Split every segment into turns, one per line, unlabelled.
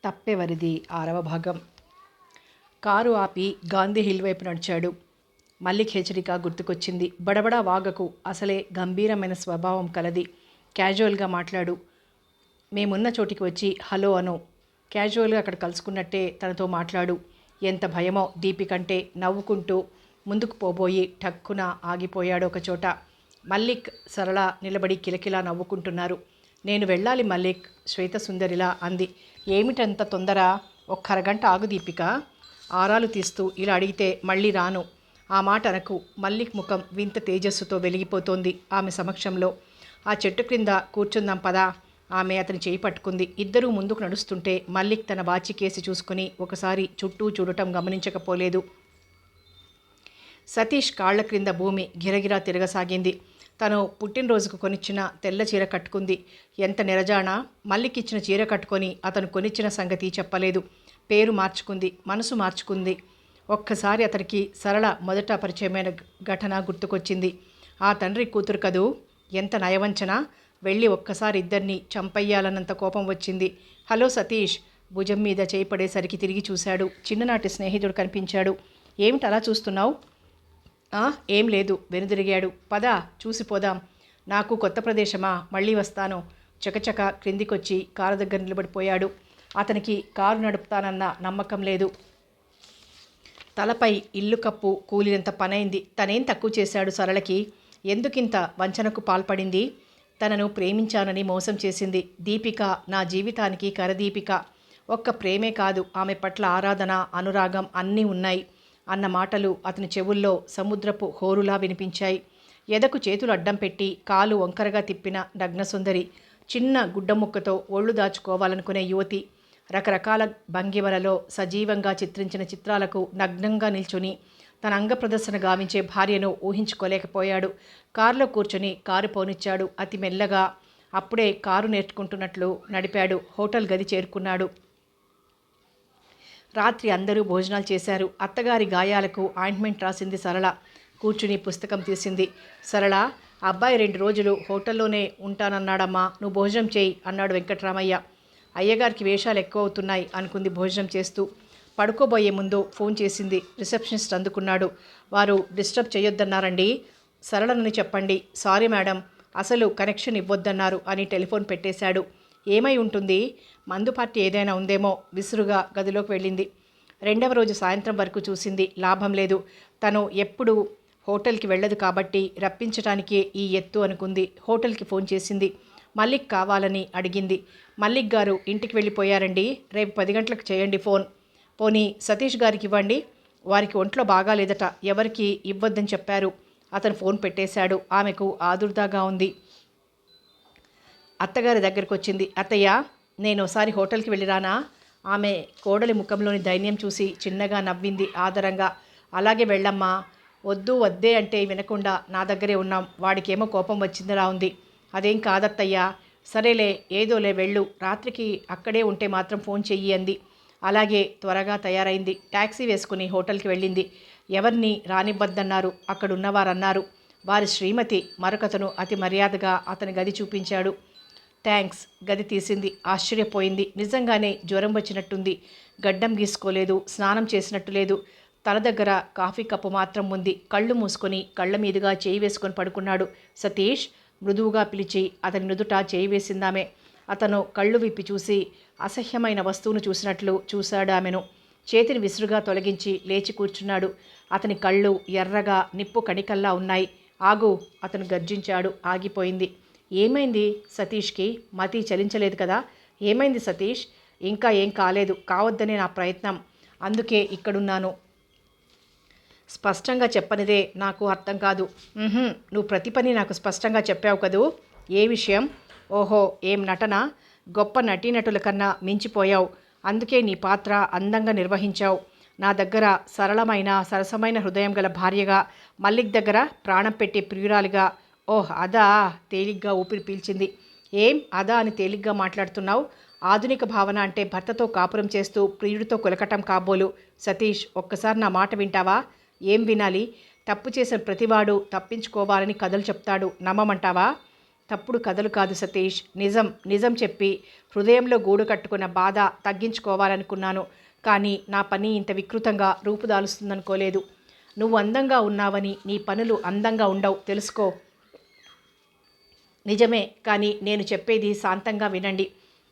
తప్పెవరిది 6వ భాగం. కారు ఆపి గాంధీ హిల్ వైపు నడిచాడు. మల్లిక్ హెచ్చరిక గుర్తుకొచ్చింది. బడబడా వాగకు, అసలే గంభీరమైన స్వభావం కలది. క్యాజువల్గా మాట్లాడు. మేమున్న చోటికి వచ్చి హలో అను. క్యాజువల్గా అక్కడ కలుసుకున్నట్టే తనతో మాట్లాడు. ఎంత భయమో దీపికంటే. నవ్వుకుంటూ ముందుకు పోబోయి ఠక్కున ఆగిపోయాడు ఒకచోట. మల్లిక్, సరళ నిలబడి కిలకిలా నవ్వుకుంటున్నారు. నేను వెళ్ళాలి మల్లిక్, శ్వేతసుందరిలా అంది. ఏమిటంత తొందర? ఒక్క అరగంట ఆగు దీపిక. ఆరాలు తీస్తూ ఇలా అడిగితే మళ్ళీ రాను. ఆ మాట అనకు. మల్లిక్ ముఖం వింత తేజస్సుతో వెలిగిపోతోంది ఆమె సమక్షంలో. ఆ చెట్టు క్రింద కూర్చుందాం పదా. ఆమె అతని చేయి పట్టుకుంది. ఇద్దరూ ముందుకు నడుస్తుంటే మల్లిక్ తన వాచి కేసి చూసుకుని ఒకసారి చుట్టూ చూడటం గమనించకపోలేదు. సతీష్ కాళ్ల క్రింద భూమి గిరగిరా తిరగసాగింది. తను పుట్టినరోజుకు కొనిచ్చిన తెల్ల చీర కట్టుకుంది. ఎంత నిరజాణ! మల్లిక్ ఇచ్చిన చీర కట్టుకొని అతను కొనిచ్చిన సంగతి చెప్పలేదు. పేరు మార్చుకుంది, మనసు మార్చుకుంది. ఒక్కసారి అతనికి సరళ మొదట పరిచయమైన ఘటన గుర్తుకొచ్చింది. ఆ తండ్రి కూతురు కదూ! ఎంత నయవంచన! వెళ్ళి ఒక్కసారి ఇద్దరిని చంపయ్యాలన్నంత కోపం వచ్చింది. హలో సతీష్! భుజం మీద చేయి పడేసరికి తిరిగి చూశాడు. చిన్ననాటి స్నేహితుడు కనిపించాడు. ఏమిటి అలా చూస్తున్నావు? ఏం లేదు, వెనుదిరిగాడు. పద చూసిపోదాం. నాకు కొత్త ప్రదేశమా, మళ్ళీ వస్తాను. చకచక క్రిందికొచ్చి కారు దగ్గర నిలబడిపోయాడు. అతనికి కారు నడుపుతానన్న నమ్మకం లేదు. తలపై ఇల్లు కప్పు కూలినంత పనైంది. తనేం తక్కువ చేశాడు సరళకి? ఎందుకింత వంచనకు పాల్పడింది? తనను ప్రేమించానని మోసం చేసింది. దీపిక నా జీవితానికి కరదీపిక. ఒక్క ప్రేమే కాదు, ఆమె పట్ల ఆరాధన, అనురాగం అన్నీ ఉన్నాయి అన్న మాటలు అతని చెవుల్లో సముద్రపు హోరులా వినిపించాయి. ఎదకు చేతులు అడ్డం పెట్టి కాలు వంకరగా తిప్పిన నగ్నసుందరి, చిన్న గుడ్డముక్కతో ఒళ్ళు దాచుకోవాలనుకునే యువతి, రకరకాల భంగిమలలో సజీవంగా చిత్రించిన చిత్రాలకు నగ్నంగా నిల్చుని తన అంగ ప్రదర్శన గావించే భార్యను ఊహించుకోలేకపోయాడు. కారులో కూర్చొని కారు పోనిచ్చాడు అతి మెల్లగా. అప్పుడే కారు నేర్చుకుంటున్నట్లు నడిపాడు. హోటల్ గది చేరుకున్నాడు. రాత్రి అందరూ భోజనాలు చేశారు. అత్తగారి గాయాలకు ఆయింట్మెంట్ రాసింది సరళ. కూర్చుని పుస్తకం తీసింది. సరళ, అబ్బాయి 2 రోజులు హోటల్లోనే ఉంటానన్నాడమ్మా, నువ్వు భోజనం చేయి అన్నాడు వెంకట్రామయ్య. అయ్యగారికి వేషాలు ఎక్కువ అవుతున్నాయి అనుకుంది భోజనం చేస్తూ. పడుకోబోయే ముందు ఫోన్ చేసింది. రిసెప్షనిస్ట్ అందుకున్నాడు. వారు డిస్టర్బ్ చేయొద్దన్నారండి, సరళనని చెప్పండి. సారీ మేడం, అసలు కనెక్షన్ ఇవ్వొద్దన్నారు అని టెలిఫోన్ పెట్టేశాడు. ఏమై ఉంటుంది? మందు పార్టీ ఏదైనా ఉందేమో. విసురుగా గదిలోకి వెళ్ళింది. 2వ రోజు సాయంత్రం వరకు చూసింది. లాభం లేదు. తను ఎప్పుడు హోటల్కి వెళ్ళదు కాబట్టి రప్పించటానికే ఈ ఎత్తు అనుకుంది. హోటల్కి ఫోన్ చేసింది. మల్లిక్ కావాలని అడిగింది. మల్లిక్ గారు ఇంటికి వెళ్ళిపోయారండి, రేపు 10 గంటలకు చేయండి ఫోన్. పోనీ సతీష్ గారికి ఇవ్వండి, వారికి ఒంట్లో బాగాలేదట, ఎవరికి ఇవ్వద్దని చెప్పారు. అతను ఫోన్ పెట్టేశాడు. ఆమెకు ఆదుర్దాగా ఉంది. అత్తగారి దగ్గరికి వచ్చింది. అత్తయ్య, నేను ఒకసారి హోటల్కి వెళ్ళిరానా? ఆమె కోడలి ముఖంలోని దైన్యం చూసి చిన్నగా నవ్వింది ఆదరంగా. అలాగే వెళ్ళమ్మా. వద్దు వద్దే అంటే వినకుండా నా దగ్గరే ఉన్నాం. వాడికేమో కోపం వచ్చిందిలా ఉంది. అదేం కాదత్తయ్యా. సరేలే, ఏదోలే వెళ్ళు. రాత్రికి అక్కడే ఉంటే మాత్రం ఫోన్ చెయ్యి అంది. అలాగే త్వరగా తయారైంది. ట్యాక్సీ వేసుకుని హోటల్కి వెళ్ళింది. ఎవరిని రానివ్వద్దన్నారు అక్కడున్నవారన్నారు. వారి శ్రీమతి. మరొకతను అతి మర్యాదగా అతని గది చూపించాడు. థ్యాంక్స్. గది తీసింది. ఆశ్చర్యపోయింది. నిజంగానే జ్వరం వచ్చినట్టుంది. గడ్డం గీసుకోలేదు, స్నానం చేసినట్టు లేదు. తల దగ్గర కాఫీ కప్పు మాత్రం ఉంది. కళ్ళు మూసుకొని కళ్ళ మీదుగా చేయి వేసుకొని పడుకున్నాడు. సతీష్ మృదువుగా పిలిచి అతని నుదుట చేయి వేసిందామె. అతను కళ్ళు విప్పి చూసి అసహ్యమైన వస్తువును చూసినట్లు చూశాడు ఆమెను. చేతిని విసురుగా తొలగించి లేచి కూర్చున్నాడు. అతని కళ్ళు ఎర్రగా నిప్పు కణికల్లా ఉన్నాయి. ఆగు, అతను గర్జించాడు. ఆగిపోయింది. ఏమైంది సతీష్కి? మతి చలించలేదు కదా? ఏమైంది సతీష్? ఇంకా ఏం కాలేదు, కావద్దనే నా ప్రయత్నం, అందుకే ఇక్కడున్నాను. స్పష్టంగా చెప్పనిదే నాకు అర్థం కాదు. నువ్వు ప్రతి పని నాకు స్పష్టంగా చెప్పావు కదూ. ఏ విషయం? ఓహో, ఏం నటన! గొప్ప నటీనటుల కన్నా మించిపోయావు. అందుకే నీ పాత్ర అందంగా నిర్వహించావు. నా దగ్గర సరళమైన సరసమైన హృదయం గల భార్యగా, మల్లిక్ దగ్గర ప్రాణం పెట్టే ప్రియురాలిగా. ఓహ్ అదా! తేలిగ్గా ఊపిరి పీల్చింది. ఏం అదా అని తేలిగ్గా మాట్లాడుతున్నావు? ఆధునిక భావన అంటే భర్తతో కాపురం చేస్తూ ప్రియుడితో కులకటం కాబోలు. సతీష్, ఒక్కసారి నా మాట వింటావా? ఏం వినాలి? తప్పు చేసిన ప్రతివాడు తప్పించుకోవాలని కథలు చెప్తాడు, నమ్మమంటావా? తప్పుడు కథలు కాదు సతీష్, నిజం నిజం చెప్పి హృదయంలో గూడు కట్టుకున్న బాధ తగ్గించుకోవాలనుకున్నాను. కానీ నా పని ఇంత వికృతంగా రూపుదాలుస్తుందనుకోలేదు. నువ్వు అందంగా ఉన్నావని నీ పనులు అందంగా ఉండవు, తెలుసుకో. నిజమే, కానీ నేను చెప్పేది శాంతంగా వినండి.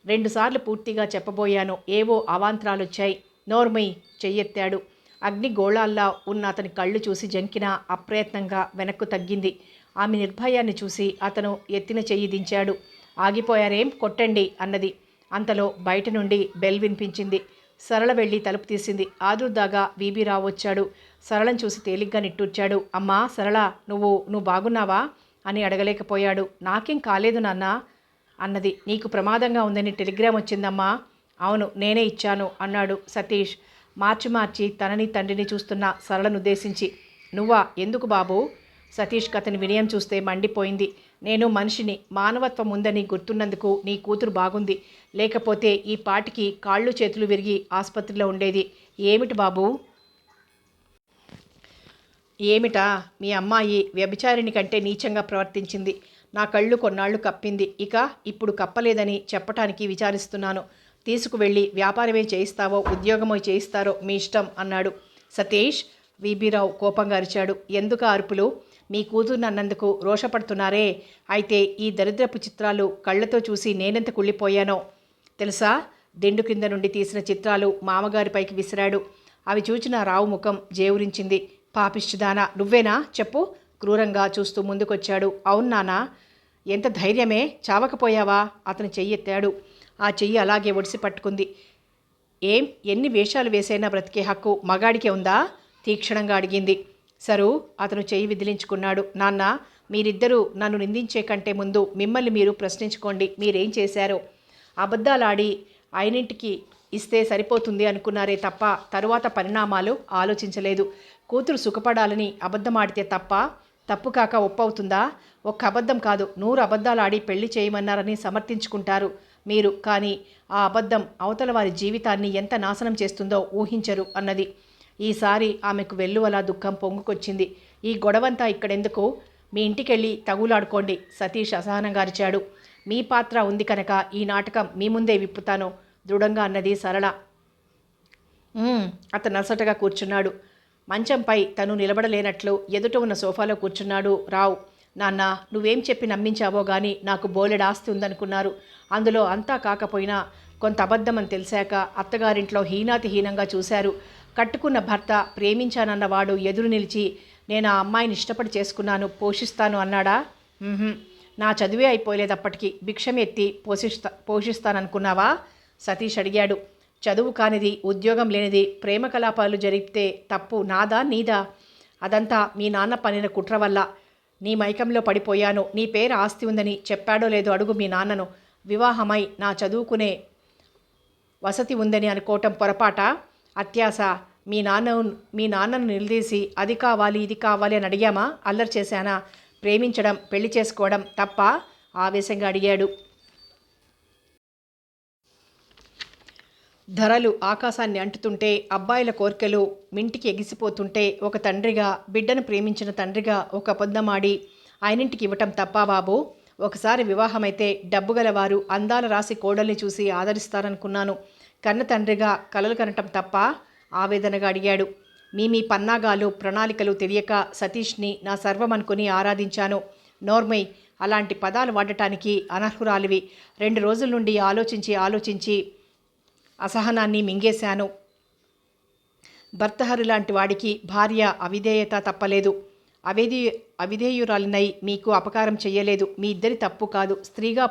2 సార్లు పూర్తిగా చెప్పబోయాను, ఏవో అవాంతరాలొచ్చాయి. నోర్మయ్ చెయ్యెత్తాడు. అగ్నిగోళాల్లా ఉన్న అతని కళ్ళు చూసి జంకిన అప్రయత్నంగా వెనక్కు తగ్గింది. ఆమె నిర్భయాన్ని చూసి అతను ఎత్తిన చెయ్యి దించాడు. ఆగిపోయారేం, కొట్టండి అన్నది. అంతలో బయట నుండి బెల్ వినిపించింది. సరళ వెళ్ళి తలుపు తీసింది. ఆదుర్దాగా వీబీరావు వచ్చాడు. సరళను చూసి తేలిగ్గా నిట్టూర్చాడు. అమ్మా సరళ, నువ్వు బాగున్నావా అని అడగలేకపోయాడు. నాకేం కాలేదు నాన్న అన్నది. నీకు ప్రమాదంగా ఉందని టెలిగ్రామ్ వచ్చిందమ్మా. అవును, నేనే ఇచ్చాను అన్నాడు సతీష్ మార్చి తనని తండ్రిని చూస్తున్న సరళను ఉద్దేశించి. నువ్వా, ఎందుకు బాబు? సతీష్కి అతని వినయం చూస్తే మండిపోయింది. నేను మనిషిని, మానవత్వం ఉందని గుర్తున్నందుకు నీ కూతురు బాగుంది. లేకపోతే ఈ పాటికి కాళ్ళు చేతులు విరిగి ఆసుపత్రిలో ఉండేది. ఏమిటి బాబూ? ఏమిటా, మీ అమ్మాయి వ్యభిచారిణి కంటే నీచంగా ప్రవర్తించింది. నా కళ్ళు కొన్నాళ్ళు కప్పింది. ఇప్పుడు కప్పలేదని చెప్పటానికి విచారిస్తున్నాను. తీసుకువెళ్ళి వ్యాపారమే చేయిస్తావో ఉద్యోగమో చేయిస్తారో మీ ఇష్టం అన్నాడు. సతీష్, వీబీరావు కోపంగా అరిచాడు. ఎందుకు అరుపులు? మీ కూతురు అన్నందుకు రోషపడుతున్నారే? అయితే ఈ దరిద్రపు చిత్రాలు కళ్ళతో చూసి నేనెంత కుళ్ళిపోయానో తెలుసా? దిండు కింద నుండి తీసిన చిత్రాలు మామగారిపైకి విసిరాడు. అవి చూచిన రావు ముఖం జేవురించింది. పాపిష్టిదానా, నువ్వేనా? చెప్పు. క్రూరంగా చూస్తూ ముందుకొచ్చాడు. అవును నానా. ఎంత ధైర్యమే, చావకపోయావా? అతను చెయ్యెత్తాడు. ఆ చెయ్యి అలాగే ఒడిసి పట్టుకుంది. ఎన్ని వేషాలు వేసైనా బ్రతికే హక్కు మగాడికే ఉందా? తీక్షణంగా అడిగింది. సరు అతను చెయ్యి విదిలించుకున్నాడు. నాన్న, మీరిద్దరూ నన్ను నిందించే కంటే ముందు మిమ్మల్ని మీరు ప్రశ్నించుకోండి. మీరేం చేశారో. అబద్ధాలాడి ఆయనింటికి ఇస్తే సరిపోతుంది అనుకున్నారే తప్ప తరువాత పరిణామాలు ఆలోచించలేదు. కూతురు సుఖపడాలని అబద్ధమాడితే తప్పు కాక ఒప్పవుతుందా? ఒక్క అబద్ధం కాదు, 100 అబద్ధాలాడి పెళ్లి చేయమన్నారని సమర్థించుకుంటారు మీరు. కానీ ఆ అబద్ధం అవతల వారి జీవితాన్ని ఎంత నాశనం చేస్తుందో ఊహించరు అన్నది. ఈసారి ఆమెకు వెల్లువలా దుఃఖం పొంగుకొచ్చింది. ఈ గొడవంతా ఇక్కడెందుకు? మీ ఇంటికెళ్ళి తగులాడుకోండి, సతీష్ అసహనంగా అరిచాడు. మీ పాత్ర ఉంది కనుక ఈ నాటకం మీ ముందే విప్పుతాను దృఢంగా అన్నది సరళ. అతను అలసటగా కూర్చున్నాడు. మంచంపై తను నిలబడలేనట్లు ఎదుట ఉన్న సోఫాలో కూర్చున్నాడు రావు. నాన్న, నువ్వేం చెప్పి నమ్మించావో గాని నాకు బోలెడు ఆస్తి ఉందనుకున్నారు. అందులో అంతా కాకపోయినా కొంత అబద్ధమని తెలిసాక అత్తగారింట్లో హీనాతిహీనంగా చూశారు. కట్టుకున్న భర్త ప్రేమించానన్నవాడు ఎదురు నిలిచి నేను ఆ అమ్మాయిని ఇష్టపడి చేసుకున్నాను, పోషిస్తాను అన్నాడా? నా చదువే అయిపోలేదు అప్పటికి. భిక్షం ఎత్తి పోషిస్తాననుకున్నావా? సతీష్ అడిగాడు. చదువు కానిది, ఉద్యోగం లేనిది ప్రేమ కలాపాలు జరిగితే తప్పు నాదా నీదా? అదంతా మీ నాన్న పనిన కుట్ర వల్ల. నీ మైకంలో పడిపోయాను. నీ పేరు ఆస్తి ఉందని చెప్పాడో లేదో అడుగు మీ నాన్నను. వివాహమై నా చదువుకునే వసతి ఉందని అనుకోవటం పొరపాట? అత్యాశ. మీ నాన్నను నిలదీసి అది కావాలి ఇది కావాలి అని అడిగామా? అల్లరి చేశానా? ప్రేమించడం, పెళ్లి చేసుకోవడం తప్ప? ఆవేశంగా అడిగాడు. ధరలు ఆకాశాన్ని అంటుతుంటే, అబ్బాయిల కోర్కెలు మింటికి ఎగిసిపోతుంటే, ఒక తండ్రిగా, బిడ్డను ప్రేమించిన తండ్రిగా ఒక అబద్ధమాడి ఆయనింటికి ఇవ్వటం తప్పా బాబు? ఒకసారి వివాహమైతే డబ్బు గలవారు అందాల రాసి కోడల్ని చూసి ఆదరిస్తారనుకున్నాను. కన్న తండ్రిగా కలలు కనటం తప్ప? ఆవేదనగా అడిగాడు. మీ పన్నాగాలు, ప్రణాళికలు తెలియక సతీష్ని నా సర్వం అనుకుని ఆరాధించాను. నోర్మై, అలాంటి పదాలు వాడటానికి అనర్హురాలివి. 2 రోజుల నుండి ఆలోచించి అసహనాన్ని మింగేశాను. భర్తహరు లాంటి వాడికి భార్య అవిధేయత తప్పలేదు. అవిధేయురాలినై మీకు అపకారం చెయ్యలేదు. మీ ఇద్దరి తప్పు కాదు. స్త్రీగా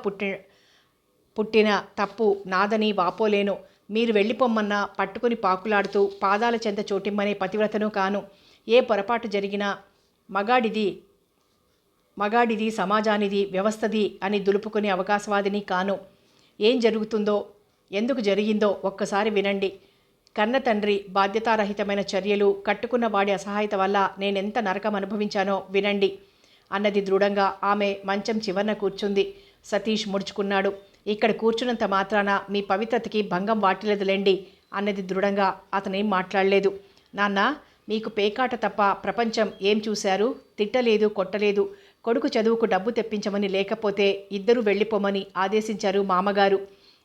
పుట్టిన తప్పు నాదని వాపోలేను. మీరు వెళ్ళిపోమ్మన్నా పట్టుకుని పాకులాడుతూ పాదాల చెంత చోటిమ్మనే పతివ్రతను కాను. ఏ పొరపాటు జరిగినా మగాడిది, సమాజానిది, వ్యవస్థది అని దులుపుకునే అవకాశవాదిని కాను. ఏం జరుగుతుందో, ఎందుకు జరిగిందో ఒక్కసారి వినండి. కన్న తండ్రి బాధ్యతారహితమైన చర్యలు, కట్టుకున్న వాడి అసహాయత వల్ల నేనెంత నరకం అనుభవించానో వినండి అన్నది దృఢంగా. ఆమె మంచం చివరన కూర్చుంది. సతీష్ ముడుచుకున్నాడు. ఇక్కడ కూర్చున్నంత మాత్రాన మీ పవిత్రతకి భంగం వాటిలేదులేండి అన్నది దృఢంగా. అతనేం మాట్లాడలేదు. నాన్న, మీకు పేకాట తప్ప ప్రపంచం ఏం చూశారు? తిట్టలేదు, కొట్టలేదు. కొడుకు చదువుకు డబ్బు తెప్పించమని లేకపోతే ఇద్దరూ వెళ్ళిపోమని ఆదేశించారు మామగారు.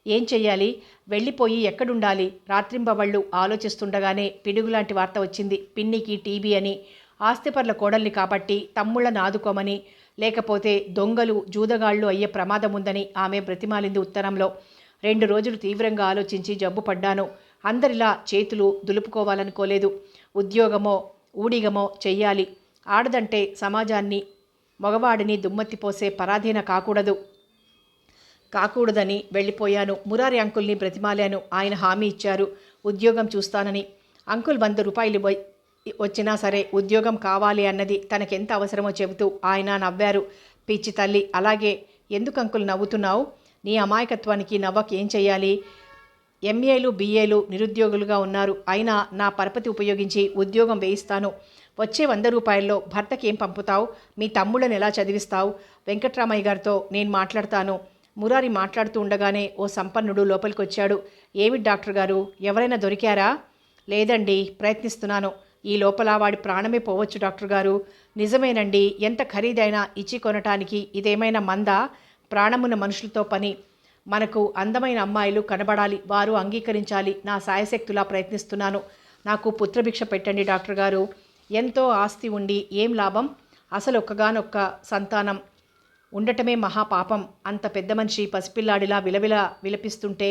ఏం చెయ్యాలి? వెళ్ళిపోయి ఎక్కడుండాలి? రాత్రింబవళ్ళు ఆలోచిస్తుండగానే పిడుగులాంటి వార్త వచ్చింది. పిన్నికి టీబీ అని, ఆస్తిపర్ల కోడల్ని కాబట్టి తమ్ముళ్ళను ఆదుకోమని, లేకపోతే దొంగలు జూదగాళ్ళు అయ్యే ప్రమాదం ఉందని ఆమె బ్రతిమాలింది ఉత్తరంలో. 2 రోజులు తీవ్రంగా ఆలోచించి జబ్బు పడ్డాను. అందరిలా చేతులు దులుపుకోవాలనుకోలేదు. ఉద్యోగమో ఊడిగమో చెయ్యాలి. ఆడదంటే సమాజాన్ని మగవాడిని దుమ్మెత్తిపోసే పరాధీన కాకూడదని వెళ్ళిపోయాను. మురారి అంకుల్ని బ్రతిమాలాను. ఆయన హామీ ఇచ్చారు ఉద్యోగం చూస్తానని. అంకుల్ 100 రూపాయలు వచ్చినా సరే ఉద్యోగం కావాలి అన్నది తనకెంత అవసరమో చెబుతూ ఆయన నవ్వారు. పిచ్చి తల్లి, అలాగే ఎందుకు అంకుల్ నవ్వుతున్నావు? నీ అమాయకత్వానికి నవ్వక ఏం చెయ్యాలి? ఎంఏలు బిఏలు నిరుద్యోగులుగా ఉన్నారు. అయినా నా పరపతి ఉపయోగించి ఉద్యోగం వేయిస్తాను. వచ్చే 100 రూపాయల్లో భర్తకి ఏం పంపుతావు? మీ తమ్ముళ్ళని ఎలా చదివిస్తావు? వెంకట్రామయ్య గారితో నేను మాట్లాడతాను. మురారి మాట్లాడుతూ ఉండగానే ఓ సంపన్నుడు లోపలికొచ్చాడు. ఏమిటి డాక్టర్ గారు, ఎవరైనా దొరికారా? లేదండి, ప్రయత్నిస్తున్నాను. ఈ లోపల వాడి ప్రాణమే పోవచ్చు డాక్టర్ గారు. నిజమేనండి, ఎంత ఖరీదైనా ఇచ్చి కొనటానికి ఇదేమైనా మందా? ప్రాణమున్న మనుషులతో పని. మనకు అందమైన అమ్మాయిలు కనబడాలి, వారు అంగీకరించాలి. నా సాయశక్తులా ప్రయత్నిస్తున్నాను. నాకు పుత్రభిక్ష పెట్టండి డాక్టర్ గారు. ఎంతో ఆస్తి ఉండి ఏం లాభం? అసలు ఒక్కగానొక్క సంతానం ఉండటమే మహాపాపం. అంత పెద్ద మనిషి పసిపిల్లాడిలా విలపిస్తుంటే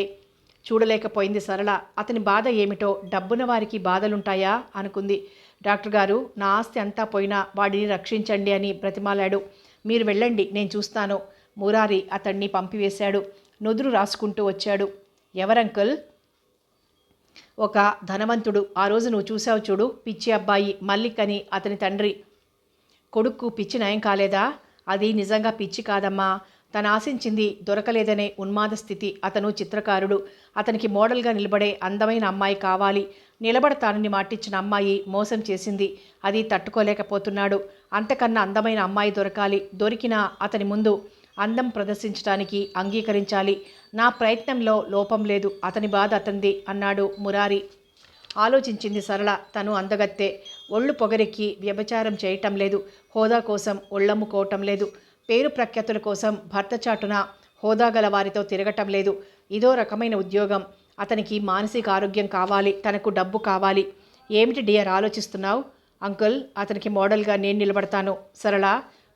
చూడలేకపోయింది సరళ. అతని బాధ ఏమిటో, డబ్బున వారికి బాధలుంటాయా అనుకుంది. డాక్టర్ గారు, నా ఆస్తి అంతా పోయినా వాడిని రక్షించండి అని బ్రతిమాలాడు. మీరు వెళ్ళండి, నేను చూస్తాను. మురారి అతన్ని పంపివేశాడు. నుదురు రాసుకుంటూ వచ్చాడు. ఎవరంకుల్? ఒక ధనవంతుడు. ఆ రోజు నువ్వు చూసావు చూడు, పిచ్చి అబ్బాయి మల్లిక్ అని అతని తండ్రి. కొడుక్కు పిచ్చి నయం కాలేదా? అది నిజంగా పిచ్చి కాదమ్మా. తను ఆశించింది దొరకలేదనే ఉన్మాద స్థితి. అతను చిత్రకారుడు. అతనికి మోడల్గా నిలబడే అందమైన అమ్మాయి కావాలి. నిలబడతానని మాటిచ్చిన అమ్మాయి మోసం చేసింది. అది తట్టుకోలేకపోతున్నాడు. అంతకన్నా అందమైన అమ్మాయి దొరకాలి. దొరికినా అతని ముందు అందం ప్రదర్శించడానికి అంగీకరించాలి. నా ప్రయత్నంలో లోపం లేదు. అతని బాధ అతనిది అన్నాడు మురారి. ఆలోచించింది సరళ. తను అందగత్తే. ఒళ్ళు పొగరెక్కి వ్యభిచారం చేయటం లేదు. హోదా కోసం ఒళ్ళమ్ముకోవటం లేదు. పేరు ప్రఖ్యాతుల కోసం భర్త చాటున హోదా గల వారితో తిరగటం లేదు. ఇదో రకమైన ఉద్యోగం. అతనికి మానసిక ఆరోగ్యం కావాలి. తనకు డబ్బు కావాలి. ఏమిటి డియర్ ఆలోచిస్తున్నావు? అంకుల్, అతనికి మోడల్గా నేను నిలబడతాను. సరళ,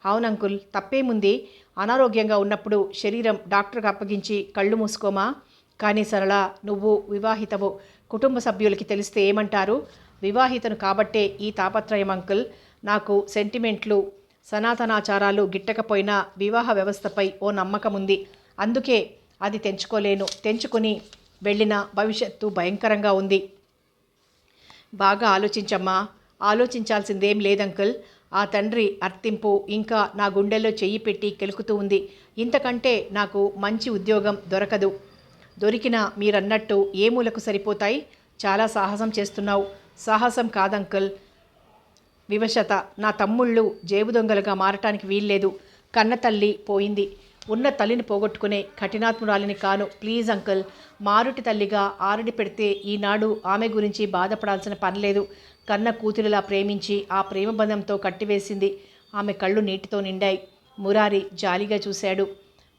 అవునంకుల్, తప్పేముంది? అనారోగ్యంగా ఉన్నప్పుడు శరీరం డాక్టర్కి అప్పగించి కళ్ళు మూసుకోమా? కానీ సరళ, నువ్వు వివాహితవు. కుటుంబ సభ్యులకి తెలిస్తే ఏమంటారు? వివాహితను కాబట్టే ఈ తాపత్రయం అంకుల్. నాకు సెంటిమెంట్లు సనాతనాచారాలు గిట్టకపోయినా వివాహ వ్యవస్థపై ఓ నమ్మకం ఉంది. అందుకే అది తెంచుకుని వెళ్ళిన భవిష్యత్తు భయంకరంగా ఉంది. బాగా ఆలోచించమ్మా. ఆలోచించాల్సిందేం లేదంకుల్. ఆ తండ్రి అర్థింపు ఇంకా నా గుండెల్లో చెయ్యి పెట్టి కెలుకుతూ ఉంది. ఇంతకంటే నాకు మంచి ఉద్యోగం దొరకదు. దొరికినా మీరన్నట్టు ఏ మూలకు సరిపోతాయి? చాలా సాహసం చేస్తున్నావు. సాహసం కాదంకుల్, వివశత. నా తమ్ముళ్ళు జేబు దొంగలుగా మారటానికి వీల్లేదు. కన్న తల్లి పోయింది. ఉన్న తల్లిని పోగొట్టుకునే కఠినాత్మురాలిని కాను. ప్లీజ్ అంకుల్, మారుటి తల్లిగా ఆరడి పెడితే ఈనాడు ఆమె గురించి బాధపడాల్సిన పనిలేదు. కన్న కూతురిలా ప్రేమించి ఆ ప్రేమ బంధంతో కట్టివేసింది. ఆమె కళ్ళు నీటితో నిండాయి. మురారి జాలిగా చూశాడు.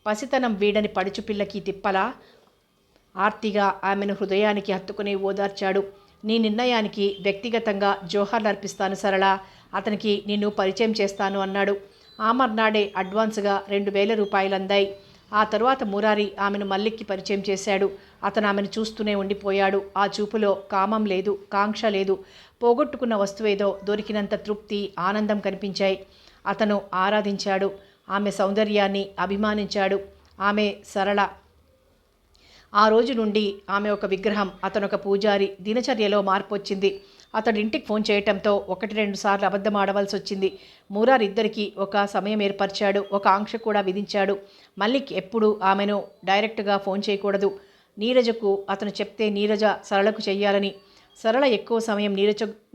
పసితనం వీడని పడుచుపిల్లకి తిప్పలా ఆర్తిగా ఆమెను హృదయానికి హత్తుకుని ఓదార్చాడు. నీ నిర్ణయానికి వ్యక్తిగతంగా జోహార్లు అర్పిస్తాను సరళ. అతనికి నిన్ను పరిచయం చేస్తాను అన్నాడు. ఆ మర్నాడే అడ్వాన్స్గా 2000 రూపాయలు అందాయి. ఆ తరువాత మురారి ఆమెను మల్లిక్కి పరిచయం చేశాడు. అతను ఆమెను చూస్తూనే ఉండిపోయాడు. ఆ చూపులో కామం లేదు, కాంక్ష లేదు. పోగొట్టుకున్న వస్తువేదో దొరికినంత తృప్తి, ఆనందం కనిపించాయి. అతను ఆరాధించాడు. ఆమె సౌందర్యాన్ని అభిమానించాడు. ఆమె సరళ. ఆ రోజు నుండి ఆమె ఒక విగ్రహం, అతనొక పూజారి. దినచర్యలో మార్పు వచ్చింది. అతడు ఇంటికి ఫోన్ చేయటంతో 1-2 సార్లు అబద్ధం ఆడవలసి వచ్చింది. మురారిద్దరికీ ఒక సమయం ఏర్పరిచాడు. ఒక ఆంక్ష కూడా విధించాడు. మల్లిక్ ఎప్పుడు ఆమెను డైరెక్ట్గా ఫోన్ చేయకూడదు. నీరజకు అతను చెప్తే నీరజ సరళకు చెయ్యాలని. సరళ ఎక్కువ సమయం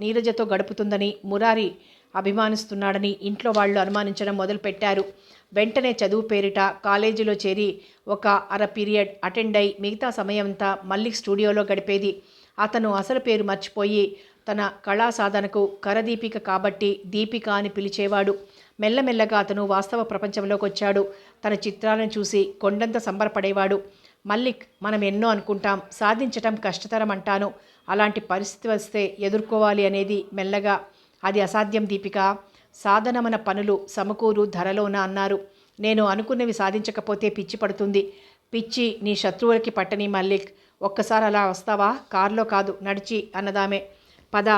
నీరజతో గడుపుతుందని, మురారి అభిమానిస్తున్నాడని ఇంట్లో వాళ్ళు అనుమానించడం మొదలుపెట్టారు. వెంటనే చదువు పేరిట కాలేజీలో చేరి ఒక అర పీరియడ్ అటెండ్ అయి మిగతా సమయమంతా మల్లిక్ స్టూడియోలో గడిపేది. అతను అసలు పేరు మర్చిపోయి తన కళా సాధనకు కరదీపిక కాబట్టి దీపిక అని పిలిచేవాడు. మెల్లమెల్లగా అతను వాస్తవ ప్రపంచంలోకి వచ్చాడు. తన చిత్రాలను చూసి కొండంత సంబరపడేవాడు. మల్లిక్, మనం ఎన్నో అనుకుంటాం, సాధించటం కష్టతరం అంటాను. అలాంటి పరిస్థితి వస్తే ఎదుర్కోవాలి అనేది మెల్లగా. అది అసాధ్యం దీపిక. సాధనమన పనులు సమకూరు ధరలోన అన్నారు. నేను అనుకున్నవి సాధించకపోతే పిచ్చి పడుతుంది. పిచ్చి నీ శత్రువులకి పట్టని మల్లిక్. ఒక్కసారి అలా వస్తావా? కారులో కాదు, నడిచి అన్నదామే. పద.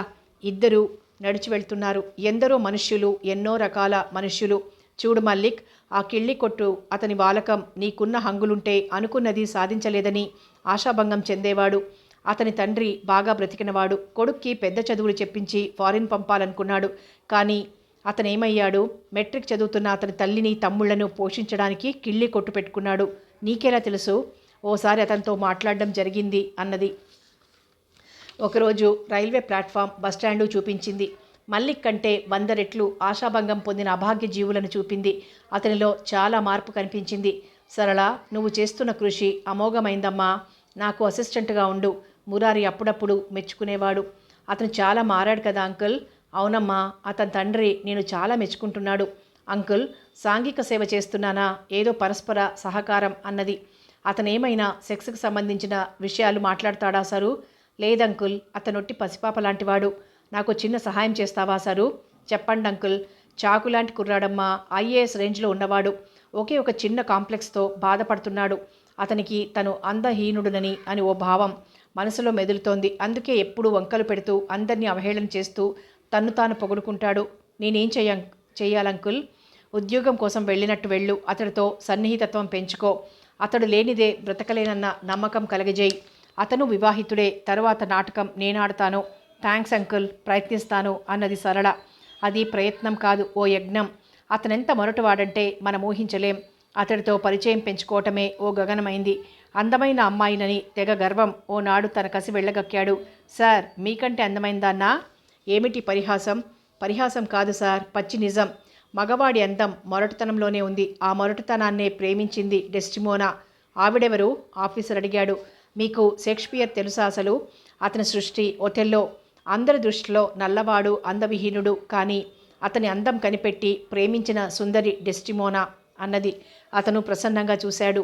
ఇద్దరు నడిచి వెళ్తున్నారు. ఎందరో మనుష్యులు, ఎన్నో రకాల మనుష్యులు. చూడు మల్లిక్, ఆ కిళ్ళి కొట్టు అతని వాలకం నీకున్న హంగులుంటే అనుకున్నది సాధించలేదని ఆశాభంగం చెందేవాడు. అతని తండ్రి బాగా బ్రతికినవాడు. కొడుక్కి పెద్ద చదువులు చెప్పించి ఫారిన్ పంపాలనుకున్నాడు. కానీ అతనేమయ్యాడు? మెట్రిక్ చదువుతున్న అతని తల్లిని తమ్ముళ్లను పోషించడానికి కిళ్ళి కొట్టు పెట్టుకున్నాడు. నీకెలా తెలుసు? ఓసారి అతనితో మాట్లాడడం జరిగింది అన్నది. ఒకరోజు రైల్వే ప్లాట్ఫామ్, బస్టాండు చూపించింది. మల్లిక్ కంటే 100 రెట్లు ఆశాభంగం పొందిన అభాగ్య జీవులను చూపింది. అతనిలో చాలా మార్పు కనిపించింది. సరళ, నువ్వు చేస్తున్న కృషి అమోఘమైందమ్మా. నాకు అసిస్టెంట్గా ఉండు. మురారి అప్పుడప్పుడు మెచ్చుకునేవాడు. అతను చాలా మారాడు కదా అంకుల్? అవునమ్మా, అతని తండ్రి నేను చాలా మెచ్చుకుంటున్నాడు. అంకుల్, సాంఘిక సేవ చేస్తున్నానా? ఏదో పరస్పర సహకారం అన్నది. అతనేమైనా సెక్స్కి సంబంధించిన విషయాలు మాట్లాడతాడా సరు? లేదంకుల్, అతనొట్టి పసిపాప లాంటివాడు. నాకు చిన్న సహాయం చేస్తావా సరు? చెప్పండి అంకుల్. చాకులాంటి కుర్రాడమ్మా, ఐఏఎస్ రేంజ్లో ఉన్నవాడు. ఒకే ఒక చిన్న కాంప్లెక్స్తో బాధపడుతున్నాడు. అతనికి తను అందహీనుడునని అని ఓ భావం మనసులో మెదులుతోంది. అందుకే ఎప్పుడూ వంకలు పెడుతూ అందరినీ అవహేళన చేస్తూ తన్ను తాను పొగుడుకుంటాడు. నేనేం చెయ్యాలంకుల్? ఉద్యోగం కోసం వెళ్ళినట్టు వెళ్ళు. అతడితో సన్నిహితత్వం పెంచుకో. అతడు లేనిదే బ్రతకలేనన్న నమ్మకం కలగజేయి. అతను వివాహితుడే. తరువాత నాటకం నేనాడతాను. థ్యాంక్స్ అంకుల్, ప్రయత్నిస్తాను అన్నది సరళ. అది ప్రయత్నం కాదు, ఓ యజ్ఞం. అతనెంత మొరటువాడంటే మనం ఊహించలేం. అతడితో పరిచయం పెంచుకోవటమే ఓ గగనమైంది. అందమైన అమ్మాయినని తెగ గర్వం ఓనాడు తన కసి వెళ్ళగక్కాడు. సార్, మీకంటే అందమైందన్నా? ఏమిటి పరిహాసం? పరిహాసం కాదు సార్, పచ్చి నిజం. మగవాడి అందం మొరటుతనంలోనే ఉంది. ఆ మొరటుతనాన్నే ప్రేమించింది డెస్టిమోనా. ఆవిడెవరు? ఆఫీసర్ అడిగాడు. మీకు షేక్స్పియర్ తెలుసా అసలు? అతని సృష్టి ఒథెల్లో. అందరి దృష్టిలో నల్లవాడు, అందవిహీనుడు. కానీ అతని అందం కనిపెట్టి ప్రేమించిన సుందరి డెస్టిమోనా అన్నది. అతను ప్రసన్నంగా చూశాడు.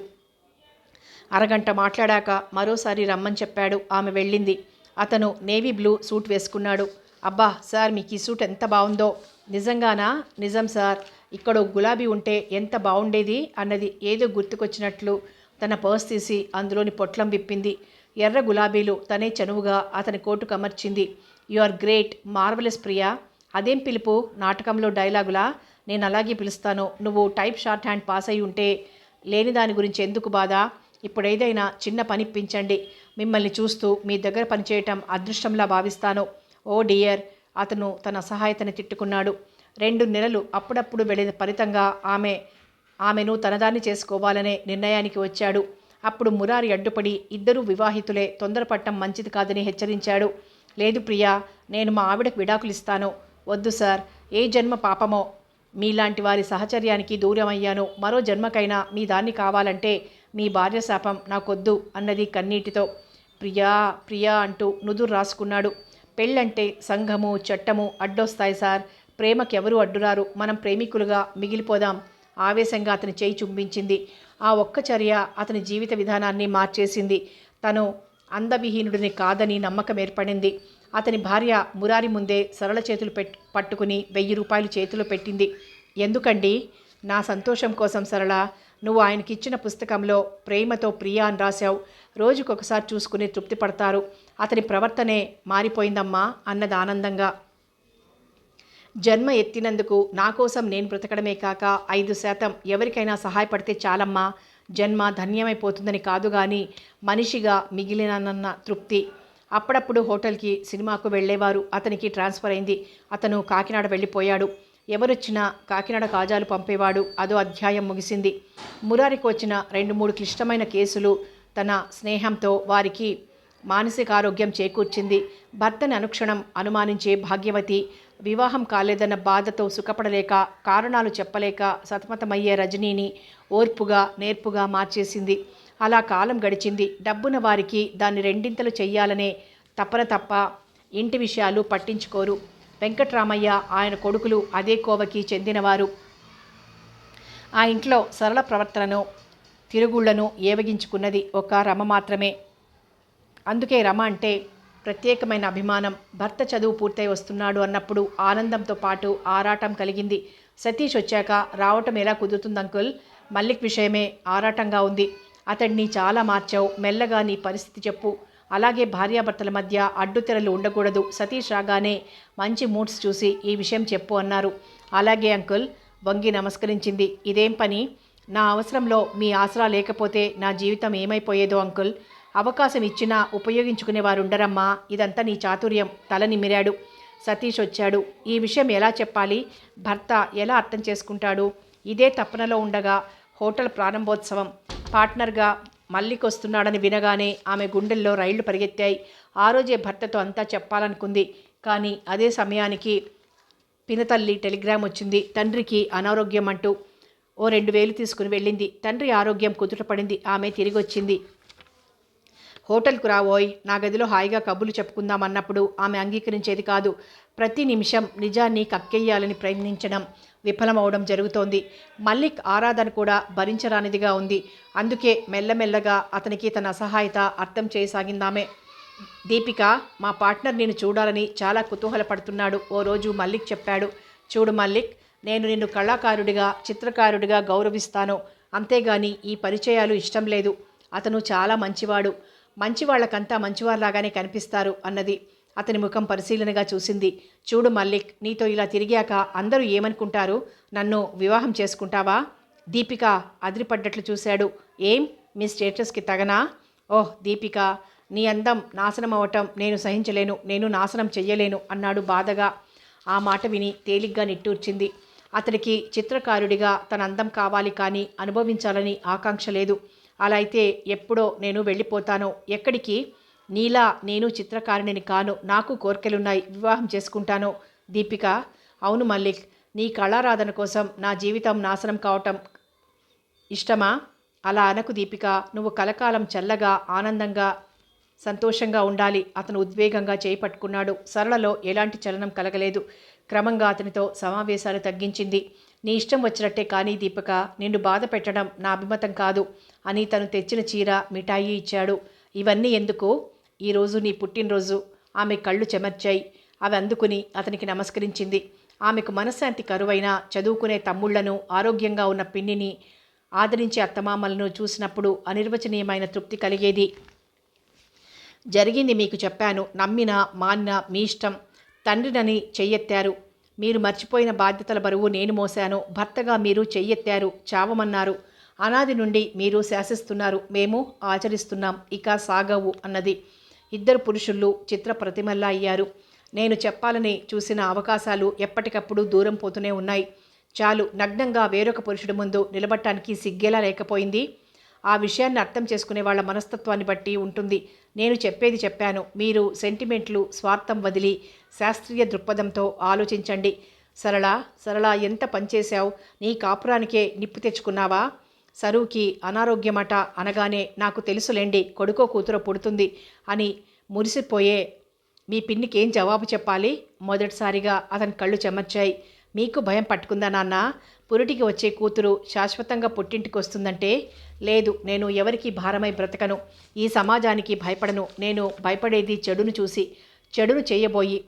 అరగంట మాట్లాడాక మరోసారి రమ్మని చెప్పాడు. ఆమె వెళ్ళింది. అతను నేవీ బ్లూ సూట్ వేసుకున్నాడు. అబ్బా సార్, మీకు ఈ సూట్ ఎంత బాగుందో. నిజంగానా? నిజం సార్. ఇక్కడ గులాబీ ఉంటే ఎంత బాగుండేది అన్నది. ఏదో గుర్తుకొచ్చినట్లు తన పర్స్ తీసి అందులోని పొట్లం విప్పింది. ఎర్ర గులాబీలు తనే చనువుగా అతని కోటుకు అమర్చింది. You are great, marvelous Priya. అదేం పిలుపు? నాటకంలో డైలాగులా? నేను అలాగే పిలుస్తాను. నువ్వు టైప్ షార్ట్ హ్యాండ్ పాస్ అయి ఉంటే లేని దాని గురించి ఎందుకు బాధ? ఇప్పుడు ఏదైనా చిన్న పని ఇప్పించండి. మిమ్మల్ని చూస్తూ మీ దగ్గర పనిచేయటం అదృష్టంలా భావిస్తాను. ఓ డియర్, అతను తన అసహాయతని తిట్టుకున్నాడు. 2 నెలలు అప్పుడప్పుడు వెళ్ళిన ఫలితంగా ఆమెను తనదాన్ని చేసుకోవాలనే నిర్ణయానికి వచ్చాడు. అప్పుడు మురారి అడ్డుపడి, ఇద్దరూ వివాహితులే, తొందరపడటం మంచిది కాదని హెచ్చరించాడు. లేదు ప్రియా, నేను మా ఆవిడకు విడాకులు ఇస్తాను. వద్దు సార్, ఏ జన్మ పాపమో మీలాంటి వారి సహచర్యానికి దూరమయ్యాను. మరో జన్మకైనా మీ దాన్ని కావాలంటే మీ భార్య శాపం నాకొద్దు అన్నది కన్నీటితో. ప్రియా ప్రియా అంటూ నుదురు రాసుకున్నాడు. పెళ్ళంటే సంఘము, చట్టము అడ్డొస్తాయి సార్. ప్రేమకెవరూ అడ్డురారు. మనం ప్రేమికులుగా మిగిలిపోదాం. ఆవేశంగా అతని చేయి చుంబించింది. ఆ ఒక్క చర్య అతని జీవిత విధానాన్ని మార్చేసింది. తను అందవిహీనుడిని కాదని నమ్మకం ఏర్పడింది. అతని భార్య మురారి ముందే సరళ చేతులు పట్టుకుని 1000 రూపాయలు చేతిలో పెట్టింది. ఎందుకండి? నా సంతోషం కోసం సరళ. నువ్వు ఆయనకిచ్చిన పుస్తకంలో ప్రేమతో ప్రియా అని రాశావు. రోజుకొకసారి చూసుకుని తృప్తి పడతారు. అతని ప్రవర్తనే మారిపోయిందమ్మా అన్నది ఆనందంగా. జన్మ ఎత్తినందుకు నా కోసం నేను బ్రతకడమే కాక 5% ఎవరికైనా సహాయపడితే చాలమ్మా. జన్మ ధన్యమైపోతుందని కాదు కానీ మనిషిగా మిగిలినన్న తృప్తి. అప్పుడప్పుడు హోటల్కి, సినిమాకు వెళ్ళేవారు. అతనికి ట్రాన్స్ఫర్ అయింది. అతను కాకినాడ వెళ్ళిపోయాడు. ఎవరొచ్చినా కాకినాడ కాజాలు పంపేవాడు. అదో అధ్యాయం ముగిసింది. మురారికి వచ్చిన 2-3 క్లిష్టమైన కేసులు తన స్నేహంతో వారికి మానసిక ఆరోగ్యం చేకూర్చింది. భర్తని అనుక్షణం అనుమానించే భాగ్యవతి, వివాహం కాలేదన్న బాధతో సుఖపడలేక, కారణాలు చెప్పలేక సతమతమయ్యే రజనీని ఓర్పుగా, నేర్పుగా మార్చేసింది. అలా కాలం గడిచింది. డబ్బున వారికి దాన్ని రెండింతలు చెయ్యాలనే తపన తప్ప ఇంటి విషయాలు పట్టించుకోరు. వెంకట్రామయ్య ఆయన కొడుకులు అదే కోవకి చెందినవారు. ఆ ఇంట్లో సరళ ప్రవర్తనను తిరుగుళ్లను ఏవగించుకున్నది ఒక రమ మాత్రమే. అందుకే రమ అంటే ప్రత్యేకమైన అభిమానం. భర్త చదువు పూర్తయి వస్తున్నాడు అన్నప్పుడు ఆనందంతో పాటు ఆరాటం కలిగింది. సతీష్ వచ్చాక రావటం ఎలా కుదురుతుంది అంకుల్? మల్లిక్ విషయమే ఆరాటంగా ఉంది. అతడిని చాలా మార్చావు. మెల్లగా నీ పరిస్థితి చెప్పు. అలాగే భార్యాభర్తల మధ్య అడ్డుతెరలు ఉండకూడదు. సతీష్ రాగానే మంచి మూడ్స్ చూసి ఈ విషయం చెప్పు అన్నారు. అలాగే అంకుల్ వంగి నమస్కరించింది. ఇదేం పని? నా అవసరంలో మీ ఆసరా లేకపోతే నా జీవితం ఏమైపోయేదో అంకుల్. అవకాశం ఇచ్చినా ఉపయోగించుకునేవారుండరమ్మా. ఇదంతా నీ చాతుర్యం. తల నిమిరాడు. సతీష్ వచ్చాడు. ఈ విషయం ఎలా చెప్పాలి? భర్త ఎలా అర్థం చేసుకుంటాడు? ఇదే తపనలో ఉండగా హోటల్ ప్రారంభోత్సవం పార్ట్నర్గా మల్లిక్ వస్తున్నాడని వినగానే ఆమె గుండెల్లో రైళ్లు పరిగెత్తాయి. ఆ రోజే భర్తతో అంతా చెప్పాలనుకుంది. కానీ అదే సమయానికి పినతల్లి టెలిగ్రామ్ వచ్చింది. తండ్రికి అనారోగ్యం అంటూ. ఓ 2,000 తీసుకుని వెళ్ళింది. తండ్రి ఆరోగ్యం కుదుటపడింది. ఆమె తిరిగి వచ్చింది. హోటల్కు రావోయ్, నా గదిలో హాయిగా కబుర్లు చెప్పుకుందామన్నప్పుడు ఆమె అంగీకరించేది కాదు. ప్రతి నిమిషం నిజాన్ని కక్కెయ్యాలని ప్రయత్నించడం విఫలమవడం జరుగుతోంది. మల్లిక్ ఆరాధన కూడా భరించరానిదిగా ఉంది. అందుకే మెల్లమెల్లగా అతనికి తన అసహాయత అర్థం చేయసాగిందామె. దీపిక, మా పార్ట్నర్ నేను చూడాలని చాలా కుతూహలపడుతున్నాడు. ఓ రోజు మల్లిక్ చెప్పాడు. చూడు మల్లిక్, నేను నిన్ను కళాకారుడిగా చిత్రకారుడిగా గౌరవిస్తాను. అంతేగాని ఈ పరిచయాలు ఇష్టం లేదు. అతను చాలా మంచివాడు. మంచివాళ్లకంతా మంచివారిలాగానే కనిపిస్తారు అన్నది. అతని ముఖం పరిశీలనగా చూసింది. చూడు మల్లిక్, నీతో ఇలా తిరిగాక అందరూ ఏమనుకుంటారు? నన్ను వివాహం చేసుకుంటావా? దీపిక అదిరిపడ్డట్లు చూశాడు. ఏం, మీ స్టేటస్కి తగనా? ఓహ్ దీపిక, నీ అందం నాశనం అవటం నేను సహించలేను. నేను నాశనం చెయ్యలేను అన్నాడు బాధగా. ఆ మాట విని తేలిగ్గా నిట్టూర్చింది. అతడికి చిత్రకారుడిగా తన అందం కావాలి కానీ అనుభవించాలని ఆకాంక్ష లేదు. అలా అయితే ఎప్పుడో నేను వెళ్ళిపోతాను. ఎక్కడికి? నీలా నేను చిత్రకారుడిని కాను. నాకు కోర్కెలున్నాయి. వివాహం చేసుకుంటాను. దీపిక, అవును మల్లిక్, నీ కళారాధన కోసం నా జీవితం నాశనం కావటం ఇష్టమా? అలా అనకు దీపిక. నువ్వు కలకాలం చల్లగా ఆనందంగా సంతోషంగా ఉండాలి. అతను ఉద్వేగంగా చేయి పట్టుకున్నాడు. సరళలో ఎలాంటి చలనం కలగలేదు. క్రమంగా అతనితో సమావేశాలు తగ్గించింది. నీ ఇష్టం వచ్చినట్టే కానీ దీపిక, నిన్ను బాధ పెట్టడం నా అభిమతం కాదు అని తను తెచ్చిన చీర మిఠాయి ఇచ్చాడు. ఇవన్నీ ఎందుకు? ఈరోజు నీ పుట్టినరోజు. ఆమె కళ్ళు చెమర్చాయి. అవి అందుకుని అతనికి నమస్కరించింది. ఆమెకు మనశ్శాంతి కరువైన చదువుకునే తమ్ముళ్లను, ఆరోగ్యంగా ఉన్న పిన్నిని, ఆదరించే అత్తమామలను చూసినప్పుడు అనిర్వచనీయమైన తృప్తి కలిగేది. జరిగింది మీకు చెప్పాను. నమ్మినా మాన్నా మీ ఇష్టం. తండ్రినని చెయ్యెత్తారు. మీరు మర్చిపోయిన బాధ్యతల బరువు నేను మోశాను. భర్తగా మీరు చెయ్యెత్తారు, చావమన్నారు. అనాది నుండి మీరు శాసిస్తున్నారు, మేము ఆచరిస్తున్నాం. ఇక సాగవు అన్నది. ఇద్దరు పురుషులు చిత్ర ప్రతిమల్లా అయ్యారు. నేను చెప్పాలని చూసిన అవకాశాలు ఎప్పటికప్పుడు దూరం పోతూనే ఉన్నాయి. చాలు, నగ్నంగా వేరొక పురుషుడి ముందు నిలబడటానికి సిగ్గేలా లేకపోయింది. ఆ విషయాన్ని అర్థం చేసుకునే వాళ్ళ మనస్తత్వాన్ని బట్టి ఉంటుంది. నేను చెప్పేది చెప్పాను. మీరు సెంటిమెంట్లు, స్వార్థం వదిలి శాస్త్రీయ దృక్పథంతో ఆలోచించండి. సరళ ఎంత పనిచేశావు? నీ కాపురానికే నిప్పు తెచ్చుకున్నావా? సరువుకి అనారోగ్యమట అనగానే నాకు తెలుసులేండి, కొడుకో కూతురో పుడుతుంది అని మురిసిపోయే మీ పిన్నికి ఏం జవాబు చెప్పాలి? మొదటిసారిగా అతని కళ్ళు చెమర్చాయి. మీకు భయం పట్టుకుందా నాన్న? పురిటికి వచ్చే కూతురు శాశ్వతంగా పుట్టింటికి వస్తుందంటే? లేదు, నేను ఎవరికి భారమై బ్రతకను. ఈ సమాజానికి భయపడను. నేను భయపడేది చెడును చూసి, చెడును చేయబోయి,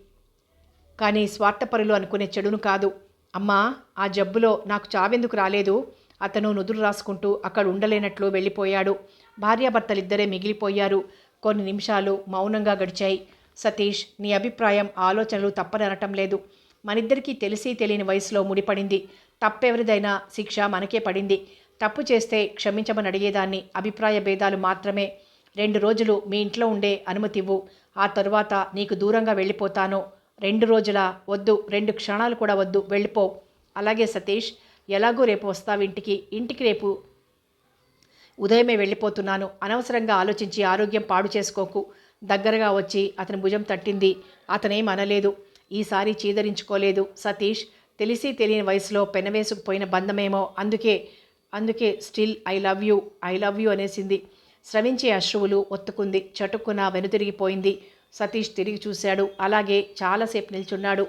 కానీ స్వార్థపరులు అనుకునే చెడును కాదు. అమ్మా, ఆ జబ్బులో నాకు చావెందుకు రాలేదు? అతను నుదురు రాసుకుంటూ అక్కడ ఉండలేనట్లు వెళ్ళిపోయాడు. భార్యాభర్తలిద్దరే మిగిలిపోయారు. కొన్ని నిమిషాలు మౌనంగా గడిచాయి. సతీష్, నీ అభిప్రాయం, ఆలోచనలు తప్పననటం లేదు. మనిద్దరికీ తెలిసి తెలియని వయసులో ముడిపడింది. తప్పెవరిదైనా శిక్ష మనకే పడింది. తప్పు చేస్తే క్షమించమని అడిగేదాన్ని. అభిప్రాయ భేదాలు మాత్రమే. 2 రోజులు మీ ఇంట్లో ఉండే అనుమతివ్వు. ఆ తరువాత నీకు దూరంగా వెళ్ళిపోతాను. 2 రోజులా? వద్దు, 2 క్షణాలు కూడా వద్దు, వెళ్ళిపో. అలాగే సతీష్, ఎలాగో రేపు వస్తావు ఇంటికి రేపు ఉదయమే వెళ్ళిపోతున్నాను. అనవసరంగా ఆలోచించి ఆరోగ్యం పాడు చేసుకోకు. దగ్గరగా వచ్చి అతని భుజం తట్టింది. అతనేం అనలేదు. ఈసారి చీదరించుకోలేదు. సతీష్, తెలిసి తెలియని వయసులో పెనవేసుకుపోయిన బంధమేమో. అందుకే స్టిల్ ఐ లవ్ యూ అనేసింది. స్రవించే అశ్రువులు ఒత్తుకుంది. చటుక్కున వెనుతిరిగిపోయింది. సతీష్ తిరిగి చూశాడు. అలాగే చాలాసేపు నిల్చున్నాడు.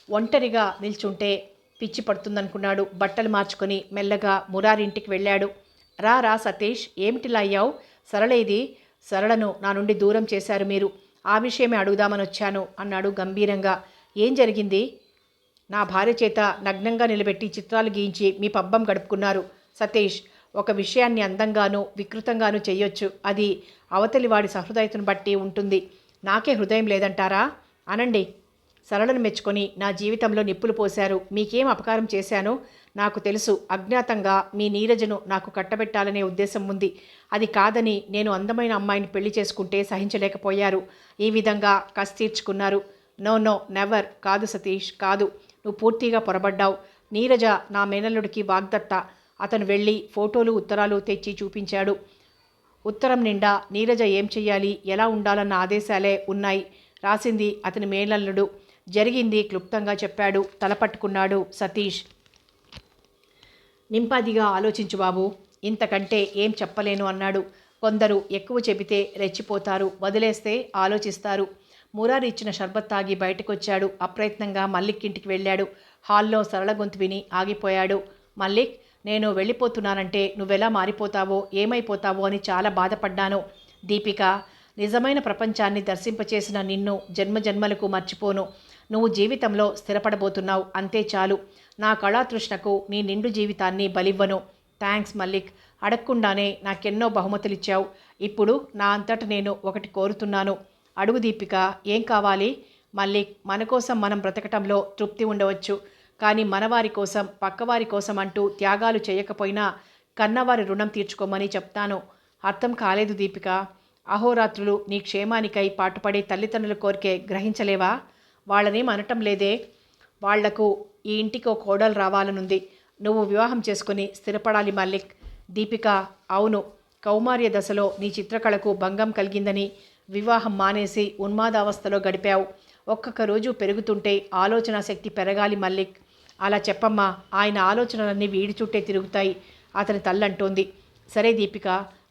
ఒంటరిగా నిల్చుంటే పిచ్చి పడుతుందనుకున్నాడు. బట్టలు మార్చుకొని మెల్లగా మురారి ఇంటికి వెళ్ళాడు. రా రా సతీష్, ఏమిటిలా అయ్యావు? సరళేది? సరళను నా నుండి దూరం చేశారు మీరు. ఆ విషయమే అడుగుదామని వచ్చాను అన్నాడు గంభీరంగా. ఏం జరిగింది? నా భార్య చేత నగ్నంగా నిలబెట్టి చిత్రాలు గీయించి మీ పబ్బం గడుపుకున్నారు. సతీష్, ఒక విషయాన్ని అందంగానూ వికృతంగానూ చెయ్యొచ్చు. అది అవతలి వాడి సహృదయతను బట్టి ఉంటుంది. నాకే హృదయం లేదంటారా? అనండి. సరళను మెచ్చుకొని నా జీవితంలో నిప్పులు పోశారు. మీకేం అపకారం చేశానో నాకు తెలుసు. అజ్ఞాతంగా మీ నీరజను నాకు కట్టబెట్టాలనే ఉద్దేశం ఉంది. అది కాదని నేను అందమైన అమ్మాయిని పెళ్లి చేసుకుంటే సహించలేకపోయారు. ఈ విధంగా కసి తీర్చుకున్నారు. No no, never. కాదు సతీష్, కాదు. నువ్వు పూర్తిగా పొరబడ్డావు. నీరజ నా మేనల్లుడికి వాగ్దత్త. అతను వెళ్ళి ఫోటోలు ఉత్తరాలు తెచ్చి చూపించాడు. ఉత్తరం నిండా నీరజ ఏం చెయ్యాలి, ఎలా ఉండాలన్న ఆదేశాలే ఉన్నాయి. రాసింది అతని మేనల్లుడు. జరిగింది క్లుప్తంగా చెప్పాడు. తలపట్టుకున్నాడు సతీష్. నింపాదిగా ఆలోచించు బాబు, ఇంతకంటే ఏం చెప్పలేను అన్నాడు. కొందరు ఎక్కువ చెబితే రెచ్చిపోతారు, వదిలేస్తే ఆలోచిస్తారు. మురారి ఇచ్చిన షర్బత్ తాగి బయటకొచ్చాడు. అప్రయత్నంగా మల్లిక్ ఇంటికి వెళ్ళాడు. హాల్లో సరళ గొంతు విని ఆగిపోయాడు. మల్లిక్, నేను వెళ్ళిపోతున్నానంటే నువ్వెలా మారిపోతావో ఏమైపోతావో అని చాలా బాధపడ్డాను. దీపిక, నిజమైన ప్రపంచాన్ని దర్శింపచేసిన నిన్ను జన్మజన్మలకు మర్చిపోను. నువ్వు జీవితంలో స్థిరపడబోతున్నావు, అంతే చాలు. నా కళాతృష్ణకు నీ నిండు జీవితాన్ని బలివ్వను. థ్యాంక్స్ మల్లిక్, అడగకుండానే నాకెన్నో బహుమతులిచ్చావు. ఇప్పుడు నా అంతట నేను ఒకటి కోరుతున్నాను. అడుగు దీపిక, ఏం కావాలి? మల్లిక్, మన కోసం మనం బ్రతకటంలో తృప్తి ఉండవచ్చు, కానీ మనవారి కోసం పక్కవారి కోసం అంటూ త్యాగాలు చేయకపోయినా కన్నవారి రుణం తీర్చుకోమని చెప్తాను. అర్థం కాలేదు దీపిక. అహోరాత్రులు నీ క్షేమానికై పాటుపడే తల్లిదండ్రుల కోరికే గ్రహించలేవా? వాళ్ళనేం అనటం లేదే. వాళ్లకు ఈ ఇంటికి ఓ కోడలు రావాలనుంది. నువ్వు వివాహం చేసుకుని స్థిరపడాలి మల్లిక్. దీపిక, అవును, కౌమార్య దశలో నీ చిత్రకళకు భంగం కలిగిందని వివాహం మానేసి ఉన్మాదావస్థలో గడిపావు. ఒక్కొక్క రోజు పెరుగుతుంటే ఆలోచన శక్తి పెరగాలి మల్లిక్. అలా చెప్పమ్మా, ఆయన ఆలోచనలన్నీ వీడి చుట్టే తిరుగుతాయి, అతని తల్లంటోంది. సరే దీపిక,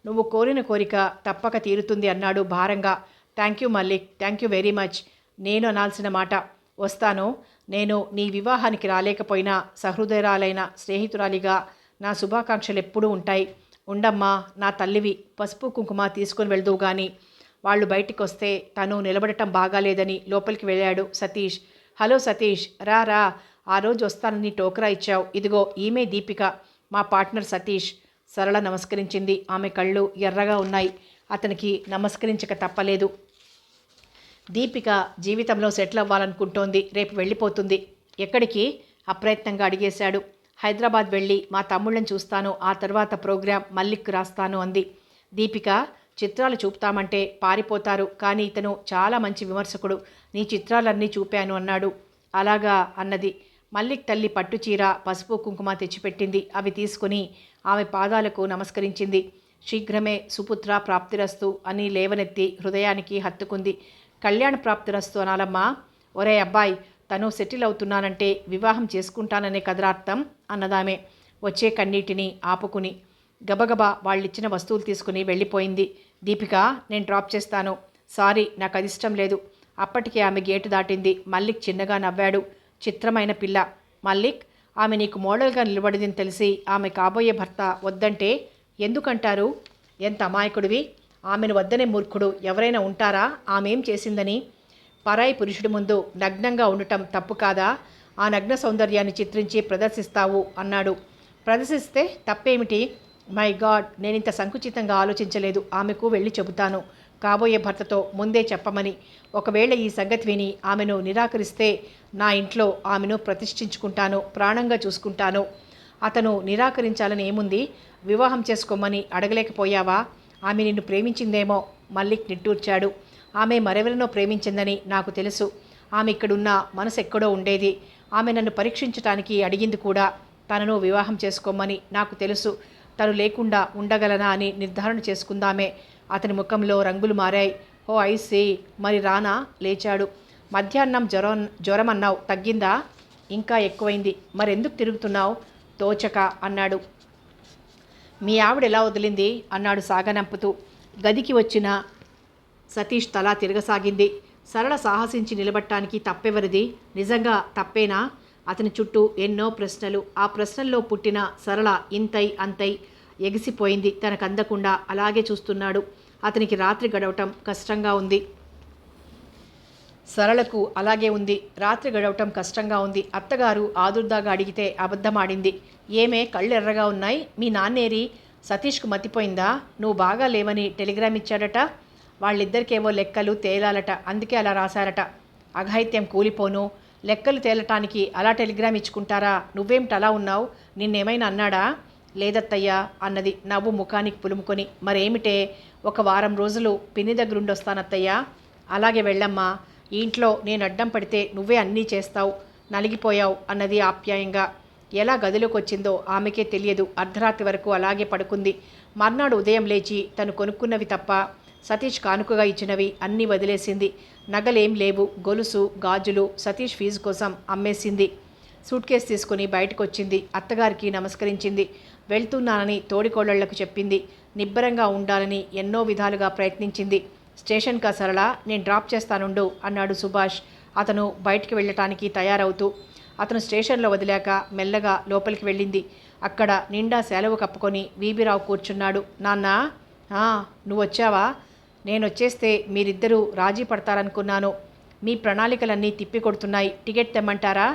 నువ్వు కోరిన కోరిక తప్పక తీరుతుంది అన్నాడు భారంగా. Thank you Mallik, thank you very much. నేను అనాల్సిన మాట. వస్తాను. నేను నీ వివాహానికి రాలేకపోయినా సహృదయరాలైన స్నేహితురాలిగా నా శుభాకాంక్షలు ఎప్పుడూ ఉంటాయి. ఉండమ్మా, నా తల్లివి. పసుపు కుంకుమ తీసుకొని వెళ్దువు గాని. వాళ్ళు బయటికి వస్తే తను నిలబడటం బాగాలేదని లోపలికి వెళ్ళాడు సతీష్. హలో సతీష్, రా రా. ఆ రోజు వస్తానని టోకరా ఇచ్చావు. ఇదిగో ఈమె దీపిక, మా పార్ట్నర్ సతీష్. సరళ నమస్కరించింది. ఆమె కళ్ళు ఎర్రగా ఉన్నాయి. అతనికి నమస్కరించక తప్పలేదు. దీపిక జీవితంలో సెటిల్ అవ్వాలనుకుంటోంది. రేపు వెళ్ళిపోతుంది. ఎక్కడికి? అప్రయత్నంగా అడిగేశాడు. హైదరాబాద్ వెళ్ళి మా తమ్ముళ్ళని చూస్తాను, ఆ తర్వాత ప్రోగ్రాం మల్లిక్ రాస్తాను అంది. దీపిక, చిత్రాలు చూపుతామంటే పారిపోతారు, కానీ ఇతను చాలా మంచి విమర్శకుడు. నీ చిత్రాలన్నీ చూపాను అన్నాడు. అలాగా అన్నది. మల్లిక్ తల్లి పట్టుచీర పసుపు కుంకుమ తెచ్చిపెట్టింది. అవి తీసుకుని ఆమె పాదాలకు నమస్కరించింది. శీఘ్రమే సుపుత్ర ప్రాప్తిరస్తు అని లేవనెత్తి హృదయానికి హత్తుకుంది. కళ్యాణ ప్రాప్తిరస్తు అనాలమ్మా. ఒరే అబ్బాయి, తను సెటిల్ అవుతున్నానంటే వివాహం చేసుకుంటాననే కదరార్థం అన్నదామే వచ్చే కన్నీటిని ఆపుకుని. గబగబా వాళ్ళిచ్చిన వస్తువులు తీసుకుని వెళ్ళిపోయింది. దీపిక, నేను డ్రాప్ చేస్తాను. సారీ, నాకు అది ఇష్టం లేదు. అప్పటికే ఆమె గేటు దాటింది. మల్లిక్ చిన్నగా నవ్వాడు. చిత్రమైన పిల్ల. మల్లిక్, ఆమె నీకు మోడల్గా నిలబడిందని తెలిసి ఆమె కాబోయే భర్త వద్దంటే ఎందుకంటారు? ఎంత అమాయకుడివి. ఆమెను వద్దనే మూర్ఖుడు ఎవరైనా ఉంటారా? ఆమెం చేసిందని? పరాయి పురుషుడి ముందు నగ్నంగా ఉండటం తప్పు కాదా? ఆ నగ్న సౌందర్యాన్ని చిత్రించి ప్రదర్శిస్తావు అన్నాడు. ప్రదర్శిస్తే తప్పేమిటి? మై గాడ్, నేనింత సంకుచితంగా ఆలోచించలేదు. ఆమెకు వెళ్ళి చెబుతాను, కాబోయే భర్తతో ముందే చెప్పమని. ఒకవేళ ఈ సంగతి విని ఆమెను నిరాకరిస్తే నా ఇంట్లో ఆమెను ప్రతిష్ఠించుకుంటాను, ప్రాణంగా చూసుకుంటాను. అతను నిరాకరించాలని ఏముంది? వివాహం చేసుకోమని అడగలేకపోయావా? ఆమె నిన్ను ప్రేమించిందేమో. మల్లిక్ నిట్టూర్చాడు. ఆమె మరెవరినో ప్రేమించిందని నాకు తెలుసు. ఆమె ఇక్కడున్న మనసు ఎక్కడో ఉండేది. ఆమె నన్ను పరీక్షించటానికి అడిగింది కూడా. తనను వివాహం చేసుకోమని. నాకు తెలుసు తను లేకుండా ఉండగలనా అని నిర్ధారణ చేసుకుందామే. అతని ముఖంలో రంగులు మారాయి. ఓ ఐసీ, మరి రానా? లేచాడు. మధ్యాహ్నం జ్వరం అన్నావు, తగ్గిందా? ఇంకా ఎక్కువైంది. మరెందుకు తిరుగుతున్నావు? తోచక అన్నాడు. మీ ఆవిడ ఎలా వదిలింది అన్నాడు సాగనంపుతూ. గదికి వచ్చిన సతీష్ తల తిరగసాగింది. సరళ సాహసించి నిలబడటానికి తప్పెవరిది? నిజంగా తప్పేనా? అతని చుట్టూ ఎన్నో ప్రశ్నలు. ఆ ప్రశ్నల్లో పుట్టిన సరళ ఇంతై అంతై ఎగిసిపోయింది. తనకు అందకుండా అలాగే చూస్తున్నాడు. అతనికి రాత్రి గడవటం కష్టంగా ఉంది. సరళకు అలాగే ఉంది. రాత్రి గడవటం కష్టంగా ఉంది. అత్తగారు ఆదుర్దాగా అడిగితే అబద్ధమాడింది. ఏమే కళ్ళు ఎర్రగా ఉన్నాయి? మీ నాన్నేరి? సతీష్కు మతిపోయిందా? నువ్వు బాగా లేవని టెలిగ్రామ్ ఇచ్చాడట. వాళ్ళిద్దరికేవో లెక్కలు తేలాలట, అందుకే అలా రాశారట. అఘాయిత్యం కూలిపోను. లెక్కలు తేలటానికి అలా టెలిగ్రామ్ ఇచ్చుకుంటారా? నువ్వేమిటి అలా ఉన్నావు? నిన్నేమైనా అన్నాడా? లేదత్తయ్యా అన్నది నవ్వు ముఖానికి పులుముకొని. మరేమిటే? ఒక వారం రోజులు పిన్ని దగ్గరుండొస్తానత్తయ్యా. అలాగే వెళ్ళమ్మా. ఈ ఇంట్లో నేను అడ్డం పడితే నువ్వే అన్నీ చేస్తావు. నలిగిపోయావు అన్నది ఆప్యాయంగా. ఎలా గదిలోకి వచ్చిందో ఆమెకే తెలియదు. అర్ధరాత్రి వరకు అలాగే పడుకుంది. మర్నాడు ఉదయం లేచి తను కొనుక్కున్నవి తప్ప సతీష్ కానుకగా ఇచ్చినవి అన్నీ వదిలేసింది. నగలేం లేవు. గొలుసు గాజులు సతీష్ ఫీజు కోసం అమ్మేసింది. సూట్ కేసు తీసుకుని బయటకు వచ్చింది. అత్తగారికి నమస్కరించింది. వెళ్తున్నానని తోడికోడళ్లకు చెప్పింది. నిబ్బరంగా ఉండాలని ఎన్నో విధాలుగా ప్రయత్నించింది. స్టేషన్కా సరళ, నేను డ్రాప్ చేస్తానుండు అన్నాడు సుభాష్ అతను బయటికి వెళ్ళటానికి తయారవుతూ. అతను స్టేషన్లో వదిలాక మెల్లగా లోపలికి వెళ్ళింది. అక్కడ నిండా సెలవు కప్పుకొని వీబీరావు కూర్చున్నాడు. నాన్నా, నువ్వొచ్చావా? నేనొచ్చేస్తే మీరిద్దరూ రాజీ పడతారనుకున్నాను. మీ ప్రణాళికలన్నీ తిప్పికొడుతున్నాయి. టికెట్ తెమ్మంటారా?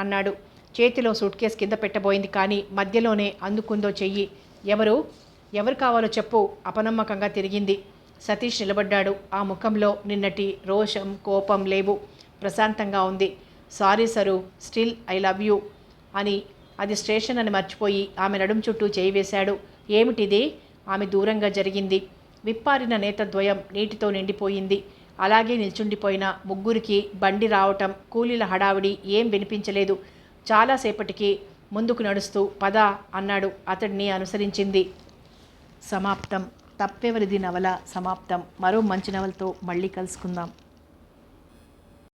అన్నాడు. చేతిలో సూట్ కేసు కింద పెట్టబోయింది. కానీ మధ్యలోనే అందుకుందో చెయ్యి. ఎవరు కావాలో చెప్పు. అపనమ్మకంగా తిరిగింది. సతీష్ నిలబడ్డాడు. ఆ ముఖంలో నిన్నటి రోషం కోపం లేవు. ప్రశాంతంగా ఉంది. Sorry sir, still I love you అని. అది స్టేషన్ అని మర్చిపోయి ఆమె నడుం చుట్టూ చేయి వేశాడు. ఏమిటిది? ఆమె దూరంగా జరిగింది. విప్పారిన నేతద్వయం నీటితో నిండిపోయింది. అలాగే నిల్చుండిపోయిన ముగ్గురికి బండి రావటం, కూలీల హడావిడి ఏం వినిపించలేదు. చాలాసేపటికి ముందుకు నడుస్తూ పద అన్నాడు. అతడిని అనుసరించింది. సమాప్తం. తప్పెవరిది నవల సమాప్తం. మరో మంచి నవలతో మళ్ళీ కలుసుకుందాం.